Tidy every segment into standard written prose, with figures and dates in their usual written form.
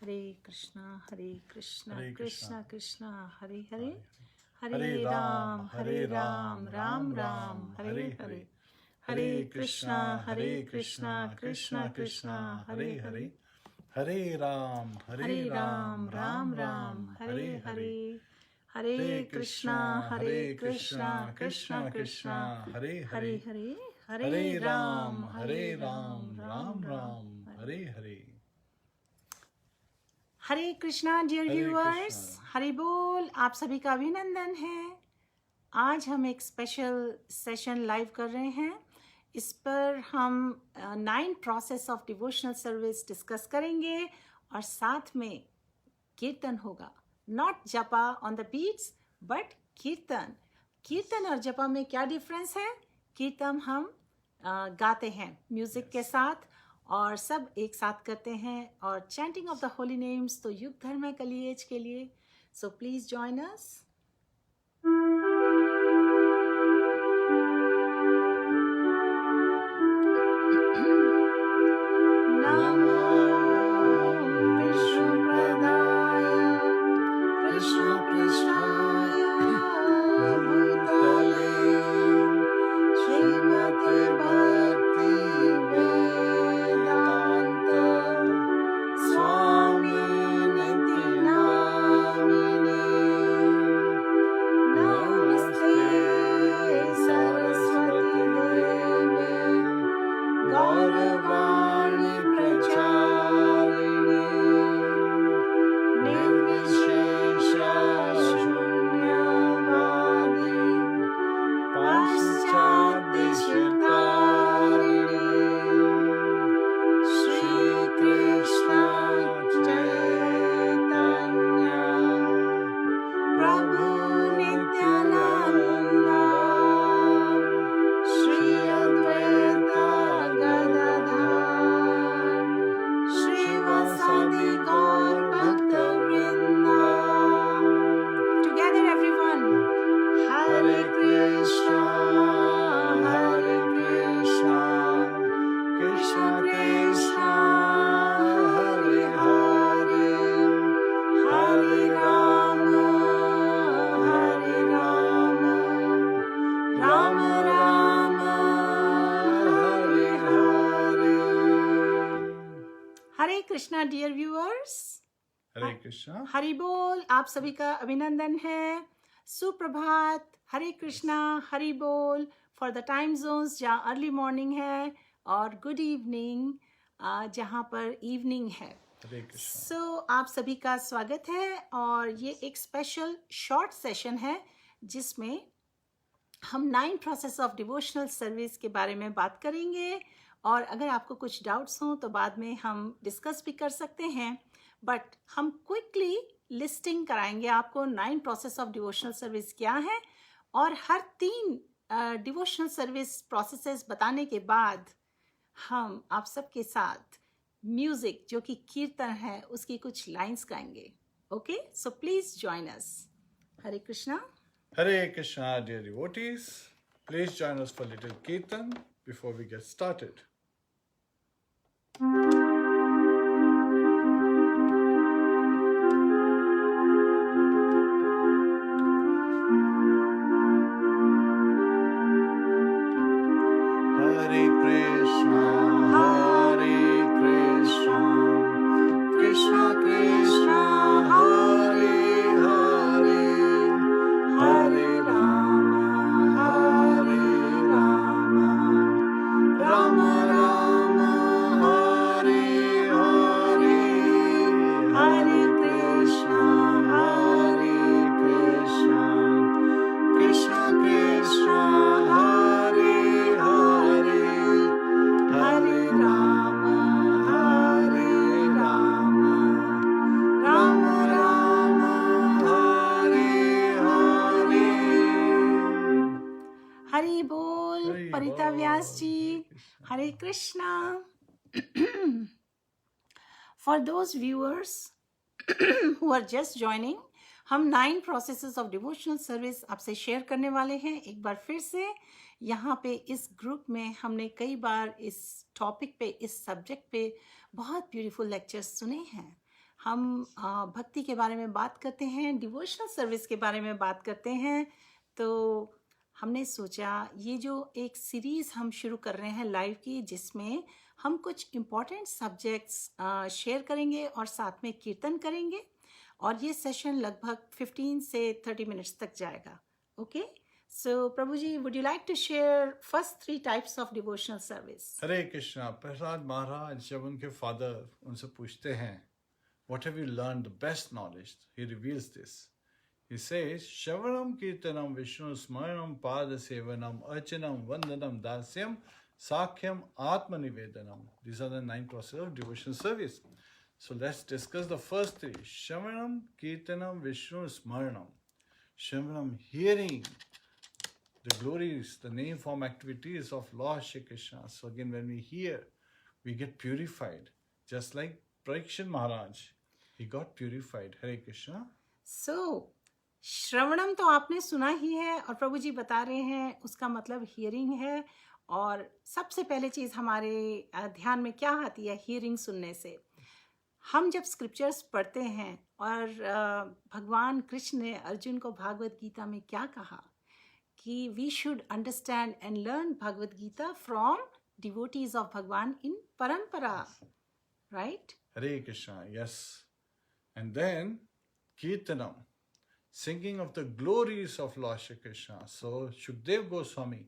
Krishna Hare Krishna Krishna, Krishna Hare Hare Hare हरे Ram, Ram Hare Ram, Ram Ram Ram Ram, Hare Hare हरे Hare. हरे Hare Krishna, Hare Krishna Krishna, Krishna Krishna Krishna Krishna, हरे Hare हरे Hare. Hare Ram, Hare Hare Ram Ram, Ram Ram Ram, Hare Hare हरे Hare. हरे Hare Krishna, Hare Krishna, Krishna Krishna Krishna Krishna, Hare हरे Hare. हरे Hare Ram, Hare Hare Ram Ram, Ram Ram Ram Ram, Hare Hare Hare. Hare Krishna dear Hare viewers Krishna. Hari बोल आप सभी का अभिनंदन है। आज हम एक special session live कर रहे हैं। इस पर हम 9 process of devotional service discuss करेंगे और साथ में कीर्तन होगा। नॉट जपा ऑन द बीट्स बट कीर्तन। कीर्तन और जपा में क्या डिफरेंस है? कीर्तन हम गाते हैं म्यूजिक के साथ और सब एक साथ करते हैं और chanting of the Holi names तो युग धर्म कलिएज के लिए। So please join us. नमो विष्णुपदाय कृष्णपृष्ठाय भूतले श्रीमते भक्ति वेदांत स्वामी निति नामिने नमस्ते सरस्वती देवे गौरवाणी प्रचारिणे निर्विशेष शून्यवादी पाश्चात्यदेशतारिणे श्री कृष्ण चैतन्य प्रभु नित्यानंद श्री अद्वैत गदाधर श्रीवासादि गौर भक्तवृंद। Together everyone. Hare Krishna, Krishna Krishna, Hare Hare, Hare Rama, Rama Rama, Hare Hare. Hare Krishna dear viewers, Hare Krishna. Hari बोल आप सभी का अभिनंदन है। सुप्रभात, हरे कृष्णा, हरि बोल फॉर द टाइम जोन्स जहाँ अर्ली मॉर्निंग है और गुड इवनिंग जहाँ पर इवनिंग है। Hare Krishna. सो आप सभी का स्वागत है और ये एक स्पेशल शॉर्ट सेशन है जिसमें हम 9 प्रोसेस ऑफ डिवोशनल सर्विस के बारे में बात करेंगे और अगर आपको कुछ डाउट्स हों तो बाद में हम डिस्कस भी कर सकते हैं, बट हम क्विकली लिस्टिंग कराएंगे आपको 9 प्रोसेस ऑफ डिवोशनल सर्विस क्या है और हर 3 डिवोशनल सर्विस प्रोसेसेस बताने के बाद हम आप सबके साथ म्यूजिक जो कि कीर्तन है उसकी कुछ लाइंस गाएंगे। Okay, so please join us. Hare Krishna. Hare Krishna, dear devotees. Please join us for little kirtan before we get started. Hare Krishna, Krishna Krishna, Hare Hare, Hare Rama, Rama Rama, Hare Hare, Hare Krishna, Krishna Krishna, Hare Hare, Hare Rama, Rama Rama, Hare Hare. Hari बोल हरि परिता बोल, Vyas ji. Hare Hare Krishna. For those viewers who are just joining, हम 9 processes of devotional service आपसे share करने वाले हैं एक बार फिर से। यहाँ पे इस ग्रुप में हमने कई बार इस टॉपिक पे, इस सब्जेक्ट पे बहुत ब्यूटीफुल लेक्चर्स सुने हैं। हम भक्ति के बारे में बात करते हैं, डिवोशनल सर्विस के बारे में बात करते हैं। तो हमने सोचा ये जो एक सीरीज़ हम शुरू कर रहे हैं लाइव की, जिसमें हम कुछ इम्पॉर्टेंट सब्जेक्ट्स शेयर करेंगे और साथ में कीर्तन करेंगे, और ये सेशन लगभग 15 से 30 मिनट्स तक जाएगा। Okay, so Prabhu ji, would you like to share first 3 types of devotional service? Hare Krishna. Prahlad Maharaj जब उनके फादर उनसे पूछते हैं, what have you learned the best knowledge? He reveals this. He says, Shravanam Kirtanam Vishnu Smaranam Pada Sevanam Archanam Vandanam Dasyam Sakhyam Atmanivedanam. These are the 9 processes of devotional service. So let's discuss the first 3. Shravanam Kirtanam Vishnu Smaranam. Shravanam, hearing the glories, the name form activities of Lord Shri Krishna. So again, when we hear, we get purified. Just like Parikshit Maharaj, he got purified. Hare Krishna. So, श्रवणम तो आपने सुना ही है, और प्रभु जी बता रहे हैं उसका मतलब हियरिंग है। और सबसे पहले चीज़ हमारे ध्यान में क्या आती है हियरिंग सुनने से? हम जब स्क्रिप्चर्स पढ़ते हैं, और भगवान कृष्ण ने अर्जुन को भागवत गीता में क्या कहा कि we should understand and learn Bhagavad Gita from devotees of Bhagavan in parampara, right? Hare Krishna, yes. And then Kirtanam, singing of the glories of Lord Shri Krishna. So Shukdev Goswami,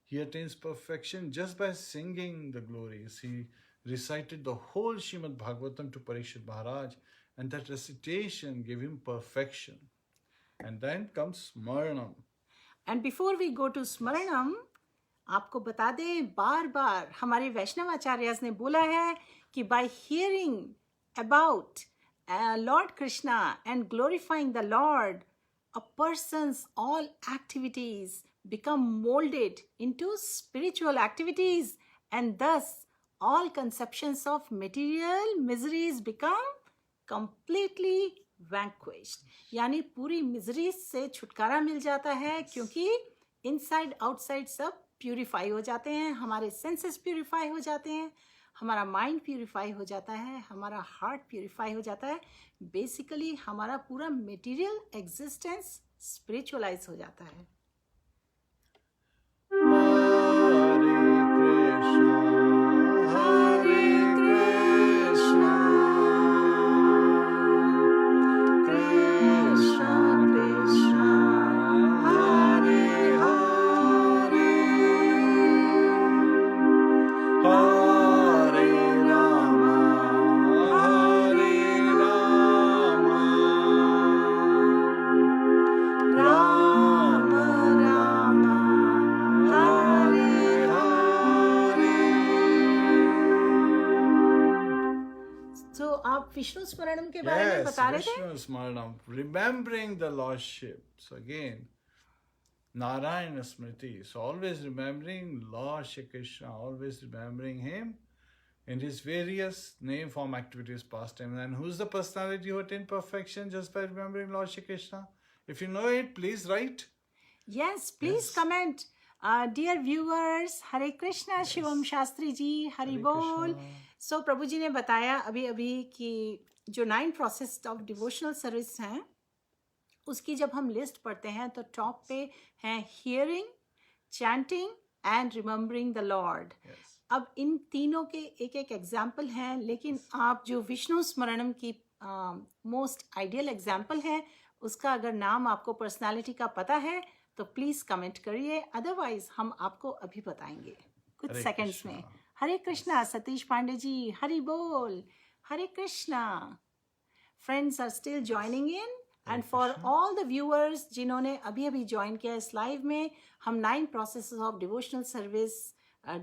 he attains perfection just by singing the glories. He recited the whole Srimad Bhagavatam to Parikshit Maharaj, and that recitation gave him perfection. And then comes Smaranam. And before we go to Smaranam, आपको बता दें, बार बार हमारे वैष्णव आचार्य ने बोला है कि bye hearing about Lord Krishna and glorifying the Lord, a person's all activities become molded into spiritual activities, and thus all conceptions of material miseries become completely vanquished. यानी पूरी मिजरी से छुटकारा मिल जाता है, क्योंकि इनसाइड आउटसाइड सब प्यूरिफाई हो जाते हैं, हमारे सेंसेस प्यूरिफाई हो जाते हैं, हमारा माइंड प्यूरिफाई हो जाता है, हमारा हार्ट प्यूरिफाई हो जाता है। बेसिकली हमारा पूरा मटेरियल एग्जिस्टेंस स्पिरिचुअलाइज हो जाता है। Hare Krishna, Krishna Krishna, Hare Hare, Hare Rama, Hare Rama, Rama Rama, Hare Hare. तो आप विष्णु स्मरणम के बारे में Yes, बता रहे थे? Vishnu Smaranam, remembering the Lordship. So again, Narayana Smriti. So always remembering Lord Shri Krishna, always remembering Him in His various name, form, activities, pastime. And who's the personality who attained perfection just by remembering Lord Shri Krishna? If you know it, please write. Yes, please Yes. comment. Dear viewers, Hare Krishna, Shivam Shastri ji, Hari Hare बोल। Krishna. सो प्रभु जी ने बताया अभी अभी कि जो 9 process of devotional service हैं, उसकी जब हम लिस्ट पढ़ते हैं तो टॉप पे हैं hearing, chanting and remembering the Lord. Yes. अब इन तीनों के एक एक एग्जाम्पल हैं, लेकिन आप जो विष्णु स्मरणम की मोस्ट आइडियल एग्जाम्पल है, उसका अगर नाम आपको पर्सनालिटी का पता है तो प्लीज़ कमेंट करिए, अदरवाइज हम आपको अभी बताएंगे कुछ हरे सेकंड्स कृष्णा। में। हरे कृष्णा सतीश पांडे जी, हरि बोल, Hare Krishna. Friends are still joining in, and for all the viewers जिन्होंने अभी अभी ज्वाइन किया इस लाइव में, हम 9 processes of devotional service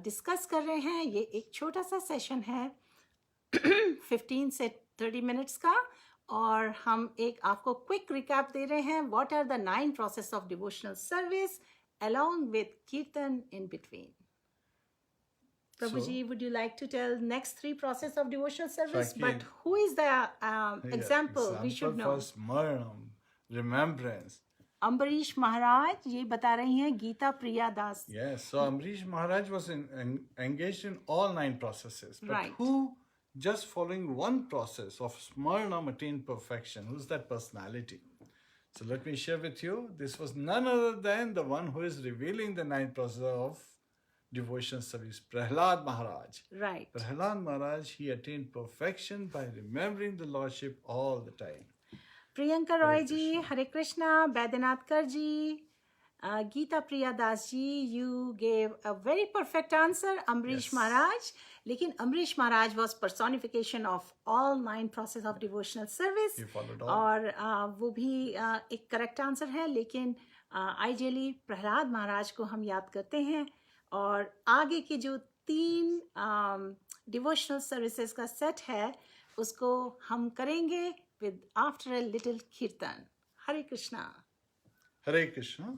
discuss कर रहे हैं। ये एक छोटा सा सेशन है 15 से 30 मिनट्स का, और हम एक आपको क्विक रिकैप दे रहे हैं what are the 9 process of devotional service along with kirtan in between. Prabhu ji, would you like to tell next 3 process of devotional service? Sakhi. But who is the example we should know? For Smaranam, remembrance. Ambarish Maharaj, ये बता रही हैं गीता प्रिया दास। Yes, so Amrish Maharaj was engaged in all 9 processes. But Right. who just following one process of Smaranam attained perfection. Who's that personality? So let me share with you. This was none other than the one who is revealing the 9 process of devotion service, Prahlad Maharaj. Right. Prahlad Maharaj, he attained perfection by remembering the Lordship all the time. Priyanka Roy ji, Hare Krishna. बैद्यनाथकर ji, Gita Priya Das ji, you gave a very perfect answer. Amrish Yes. Maharaj, लेकिन Amrish Maharaj was personification of all 9 process of devotional service. He followed all. और वो भी एक correct answer है, लेकिन ideally Prahlad महाराज को हम याद करते हैं. और आगे के जो 3 डिवोशनल सर्विसेज का सेट है उसको हम करेंगे with after a little kirtan. Hare Krishna. Hare Krishna.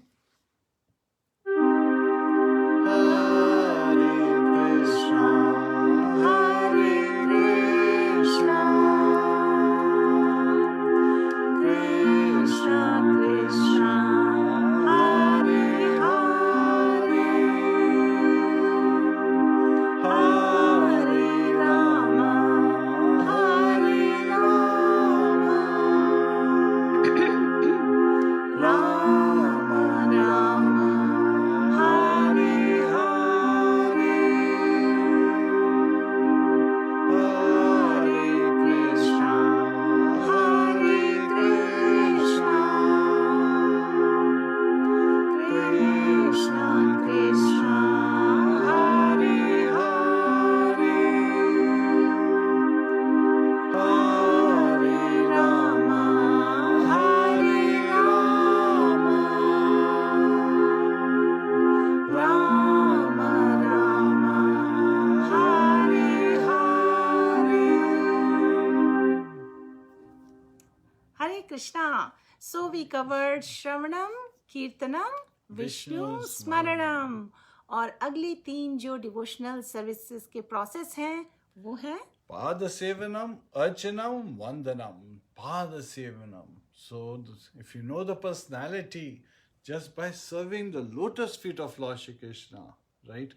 Krishna. So we covered Shravanam, Kirtanam, Vishnu Smaranam. और अगली 3 जो डिवोशनल सर्विसेज के प्रोसेस हैं वो है Pada Sevanam, Archanam, Vandanam. Pada Sevanam. So, if you know the personality, just by serving the lotus feet of Lord Shri Krishna, right?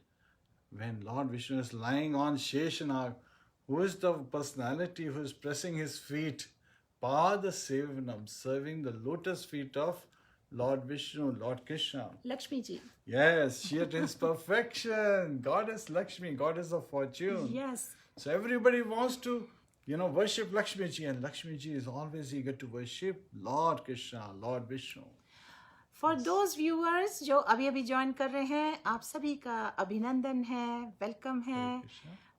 When Lord Vishnu is lying on Sheshanag, who is the personality who is pressing his feet? Pada Sevanam, serving the lotus feet of Lord Vishnu, Lord Krishna. Lakshmi ji. Yes, she attains perfection. Goddess Lakshmi, goddess of fortune. Yes. So everybody wants to, worship Lakshmi ji, and Lakshmi ji is always eager to worship Lord Krishna, Lord Vishnu. For those viewers जो अभी अभी join कर रहे हैं, आप सभी का अभिनंदन है, वेलकम है.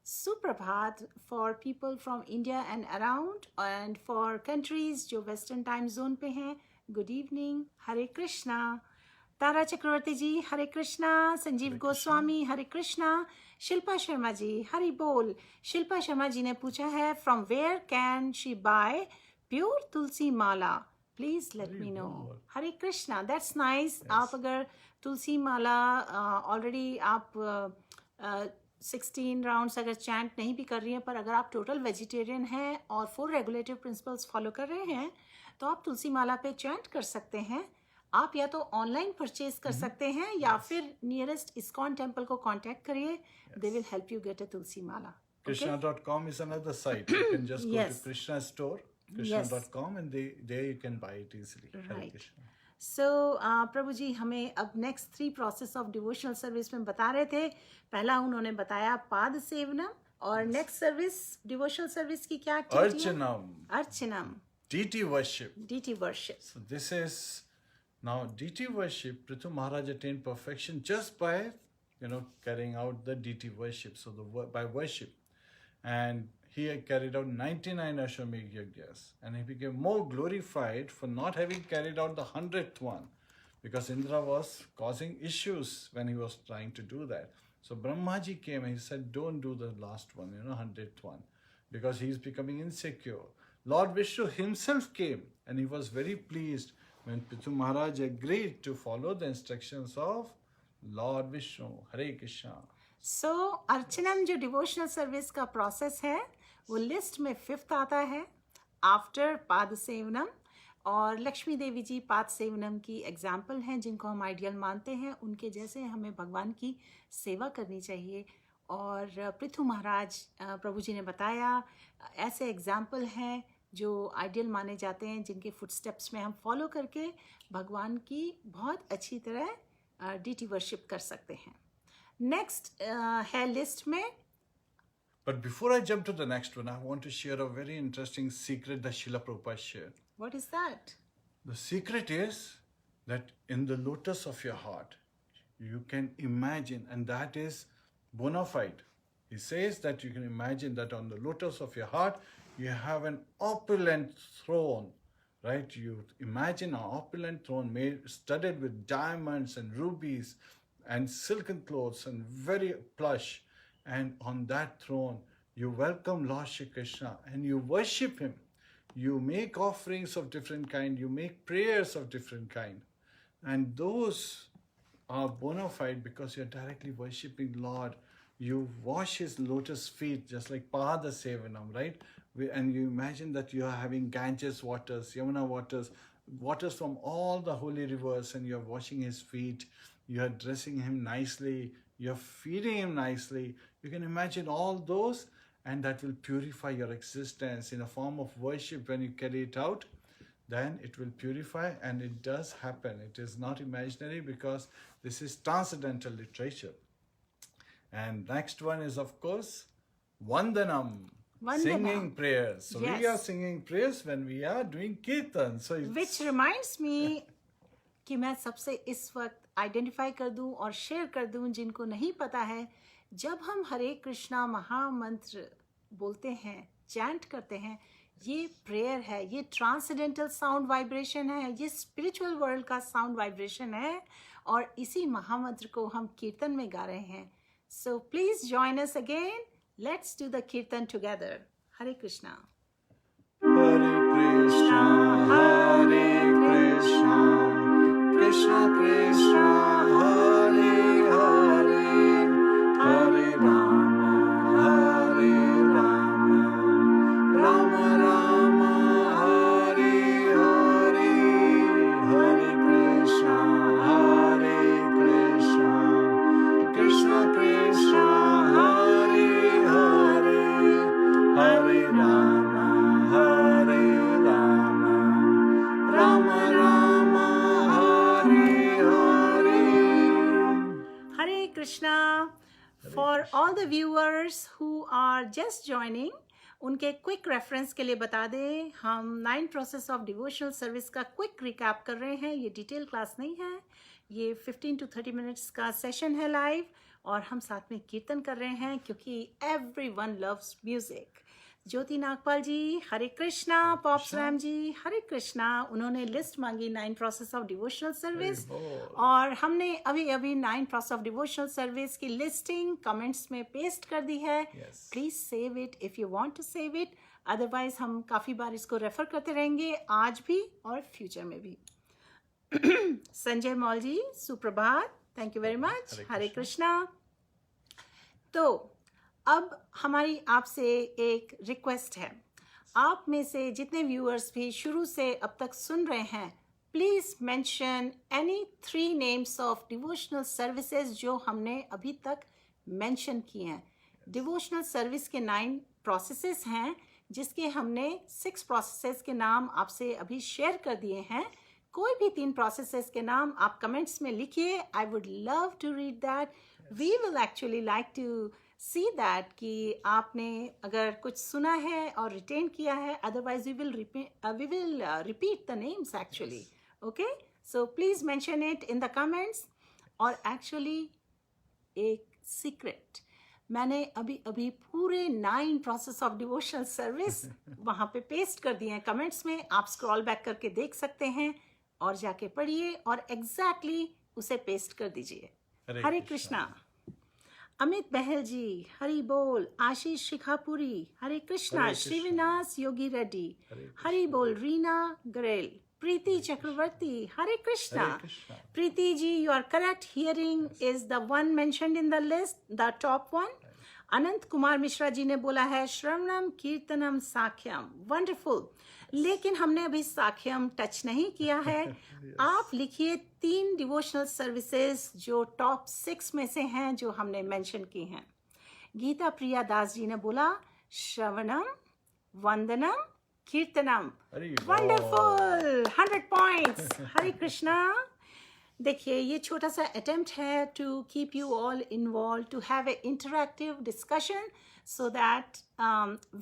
सुप्रभात for people from India and around, and for countries जो वेस्टर्न टाइम जोन पे हैं, गुड इवनिंग. हरे कृष्णा. तारा चक्रवर्ती जी, हरे कृष्णा. संजीव गोस्वामी, हरे कृष्णा. शिल्पा शर्मा जी, हरि बोल. शिल्पा शर्मा जी ने पूछा है, from where can she buy pure tulsi mala, please let me know. Hare Krishna. That's nice. आप अगर तुलसी माला ऑलरेडी आप 16 राउंड्स अगर चैंट नहीं भी कर रही हैं, पर अगर आप टोटल वेजिटेरियन हैं और 4 रेगुलेटिव प्रिंसिपल्स फॉलो कर रहे हैं, तो आप तुलसी माला पे चैंट कर सकते हैं. आप या तो ऑनलाइन परचेज कर सकते हैं या फिर नियरेस्ट इस्कॉन टेम्पल को कांटेक्ट करिए. They will help you get a Tulsi Mala. Krishna.com is another site. You can just go to Krishna store, Krishna.com, and there you can buy it easily. Hare Krishna. So, प्रभु जी हमें अब next 3 process of devotional service में बता रहे थे. पहला उन्होंने बताया पाद सेवनम, और नेक्स्ट सर्विस डिवोशनल सर्विस की क्या एक्टिविटी है? अर्चनम. Deity worship. Deity worship. So this is now deity worship. Prithu Maharaj attained perfection just by carrying out the deity worship. So by worship, and he had carried out 99 Ashwamedh Yagyas, and he became more glorified for not having carried out the 100th one, because Indra was causing issues when he was trying to do that. So Brahmaji came and he said, don't do the last one, 100th one, because he is becoming insecure. Lord Vishnu himself came, and he was very pleased when Prithu Maharaj agreed to follow the instructions of Lord Vishnu. Hare Krishna. So, अर्चनम जो devotional service का process है वो list में 5th आता है after पाद सेवनम. और लक्ष्मी देवी जी पाद सेवनम की एग्जाम्पल हैं जिनको हम आइडियल मानते हैं. उनके जैसे हमें भगवान की सेवा करनी चाहिए. और पृथु महाराज प्रभु जी ने बताया ऐसे एग्जाम्पल हैं जो आइडियल माने जाते हैं, जिनके फुटस्टेप्स में हम फॉलो करके भगवान की बहुत अच्छी तरह डीटी वर्शिप कर सकते हैं। नेक्स्ट है लिस्ट में। But before I jump to the next one, I want to share a very interesting secret that Srila Prabhupada shared. What is that? The secret is that in the lotus of your heart, you can imagine, and that is bona fide. He says that you can imagine that on the lotus of your heart, you have an opulent throne, right? You imagine an opulent throne made, studded with diamonds and rubies and silken clothes and very plush. And on that throne, you welcome Lord Shri Krishna and you worship him. You make offerings of different kind. You make prayers of different kind. And those are bona fide because you're directly worshipping Lord. You wash his lotus feet just like Pada Sevanam, right? And you imagine that you are having Ganges waters, Yamuna waters, waters from all the holy rivers, and you're washing his feet. You're dressing him nicely. You're feeding him nicely. You can imagine all those, and that will purify your existence in a form of worship. When you carry it out, then it will purify, and it does happen. It is not imaginary because this is transcendental literature. And next one is, of course, Vandanam. Singing prayers. So yes. We are singing prayers when we are doing kirtan. So Which reminds me कि मैं सबसे इस वक्त identify कर दूं और share कर दूं जिनको नहीं पता है, जब हम हरे कृष्णा महामंत्र बोलते हैं, चैंट करते हैं, ये प्रेयर है, ये ट्रांसेंडेंटल साउंड वाइब्रेशन है, ये स्पिरिचुअल वर्ल्ड का साउंड वाइब्रेशन है, और इसी महामंत्र को हम कीर्तन में गा रहे हैं. So please join us again. Let's do the कीर्तन together. Hare Krishna. Hare Krishna, Hare Krishna, Krishna Krishna, Hare Hare, Hare Rama, Hare Rama, Rama Rama, Hare Hare, Hare Krishna, Hare Krishna, Krishna Krishna, Hare Hare, Hare Rama, Hare Rama, Rama Rama, Hare Hare. Hare Krishna. For all the viewers who are just joining, उनके quick reference के लिए बता दें, हम 9 process of devotional service का quick recap कर रहे हैं. ये डिटेल क्लास नहीं है, ये 15 to 30 मिनट्स का सेशन है लाइव, और हम साथ में कीर्तन कर रहे हैं क्योंकि एवरीवन लव्स म्यूजिक. ज्योति नागपाल जी हरे कृष्णा. पॉप्स रैम जी हरे कृष्णा. उन्होंने लिस्ट मांगी 9 प्रोसेस ऑफ डिवोशनल सर्विस, और हमने अभी अभी 9 प्रोसेस ऑफ डिवोशनल सर्विस की लिस्टिंग कमेंट्स में पेस्ट कर दी है. Please save it if you want to save it, otherwise हम काफी बार इसको रेफर करते रहेंगे, आज भी और फ्यूचर में भी. संजय मौल जी सुप्रभात. Thank you very much. Hare Krishna. तो अब हमारी आपसे एक रिक्वेस्ट है, आप में से जितने व्यूअर्स भी शुरू से अब तक सुन रहे हैं, please mention any 3 names of devotional services जो हमने अभी तक मेंशन किए हैं. डिवोशनल सर्विस के 9 प्रोसेसेस हैं, जिसके हमने 6 प्रोसेसेस के नाम आपसे अभी शेयर कर दिए हैं. कोई भी 3 प्रोसेसेस के नाम आप कमेंट्स में लिखिए. I would love to read that. We will actually like to see that कि आपने अगर कुछ सुना है और रिटेन किया है, otherwise we will repeat the names actually. Okay, so please mention it in the comments. और एक्चुअली एक सीक्रेट, मैंने अभी अभी पूरे 9 प्रोसेस ऑफ डिवोशनल सर्विस वहाँ पे पेस्ट कर दिए हैं कमेंट्स में. आप स्क्रॉल बैक करके देख सकते हैं और जाके पढ़िए और एग्जैक्टली उसे पेस्ट कर दीजिए. हरे कृष्णा. अमित बहल जी हरि बोल. आशीष शिखापुरी हरे कृष्णा. श्रीविनास योगी रेड्डी हरि बोल. Reena Garel. Preeti Chakraborty Hare Krishna. Preeti ji, you are correct. Hearing is the one mentioned in the list, the top one. Anant Kumar Mishra ji ने बोला है श्रवणम कीर्तनम साख्यम. वंडरफुल. लेकिन हमने अभी साख्यम टच नहीं किया है. आप लिखिए 3 डिवोशनल सर्विसेज जो टॉप 6 में से हैं जो हमने मेंशन की हैं. गीता प्रिया दास जी ने बोला श्रवणम वंदनम कीर्तनम. अरे वंडरफुल, 100 पॉइंट्स. हरे कृष्णा. देखिए ये छोटा सा अटेम्प्ट है to keep you all involve, to have a interactive discussion so that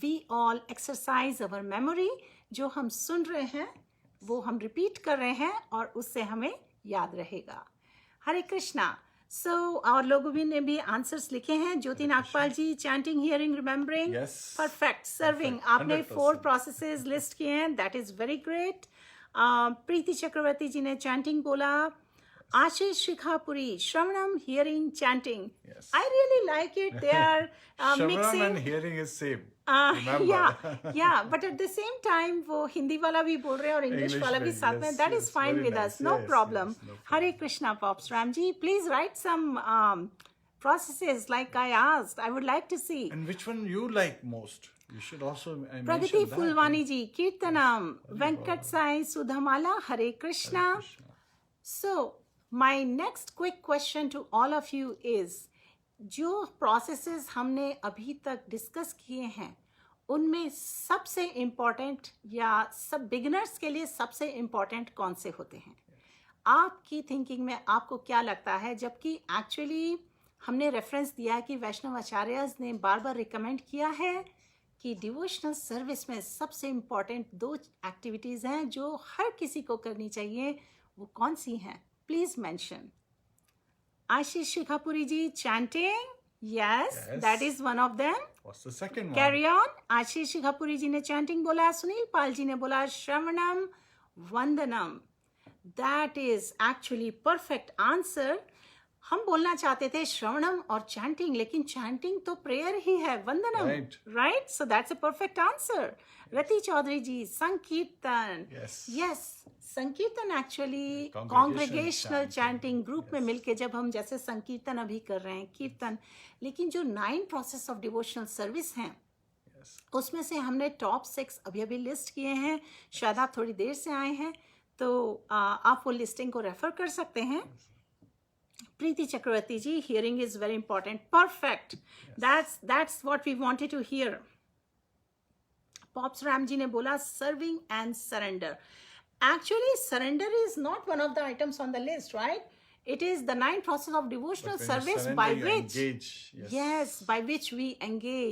we all exercise our memory. जो हम सुन रहे हैं वो हम रिपीट कर रहे हैं और उससे हमें याद रहेगा. हरे कृष्णा. सो और लोगों भी ने भी आंसर्स लिखे हैं. Jyoti Nagpal ji, chanting, hearing, remembering, Yes. Perfect. Serving, Perfect. आपने 4 100%. प्रोसेसेस लिस्ट किए हैं, that is very great. Preeti Chakraborty ji ने चैंटिंग बोला. Ashish Shikhapuri, Shravanam, hearing, chanting. Yes. I really like it. They are Shravanam mixing. and hearing is same. Remember. yeah, but at the same time वो हिंदी वाला भी बोल रहे हैं और इंग्लिश English वाला भी में, साथ में. yes, That is yes, fine very with nice. us, no Yes, problem. yes, no problem. Hare Krishna, Pops Ramji, please write some processes like I asked. I would like to see. And which one you like most? You should also mention Pragati that. Fulwani ji, Kirtanam, Venkat Sai, Sudhamala, Hare Krishna. Hare Krishna. So, my next quick question to all of you is, जो processes हमने अभी तक discuss किए हैं उनमें सबसे important या सब बिगिनर्स के लिए सबसे इम्पोर्टेंट कौन से होते हैं? आपकी थिंकिंग में आपको क्या लगता है? जबकि एक्चुअली हमने रेफरेंस दिया कि वैष्णव आचार्यज ने बार बार रिकमेंड किया है कि डिवोशनल सर्विस में सबसे इम्पोर्टेंट 2 एक्टिविटीज़ हैं जो हर किसी को करनी चाहिए. वो कौन सी हैं? Please mention. Ashish Shikhapuri ji, chanting. Yes, Yes. that is one of them. What's the second one? Carry on. आशीष शिखापुरी जी ने चैंटिंग बोला. सुनील पाल जी ने बोला श्रवणम वंदनम. That is actually perfect answer. हम बोलना चाहते थे श्रवणम और चैंटिंग, लेकिन चैंटिंग तो प्रेयर ही है, वंदनम. Right. Right? So that's a perfect answer. रति चौधरी जी, संकीर्तन. Yes. Yes. संकीर्तन actually Congregational congregational chanting. Chanting group में Yes. मिलके जब हम जैसे संकीर्तन अभी कर रहे हैं, कीर्तन. लेकिन जो 9 प्रोसेस ऑफ डिवोशनल सर्विस हैं Yes. उसमें से हमने टॉप 6 अभी लिस्ट किए हैं. शायद आप थोड़ी देर से आए हैं तो आप वो लिस्टिंग को रेफर कर सकते हैं. Preeti Chakraborty ji, hearing is very important. Perfect. That's what we wanted to hear. Pops Ram ji ने बोला serving and surrender. Actually, surrender is not one of the items on the list, right? It is the 9 process of devotional But when you service surrender, by you which, engage. Yes. yes, by which we engage.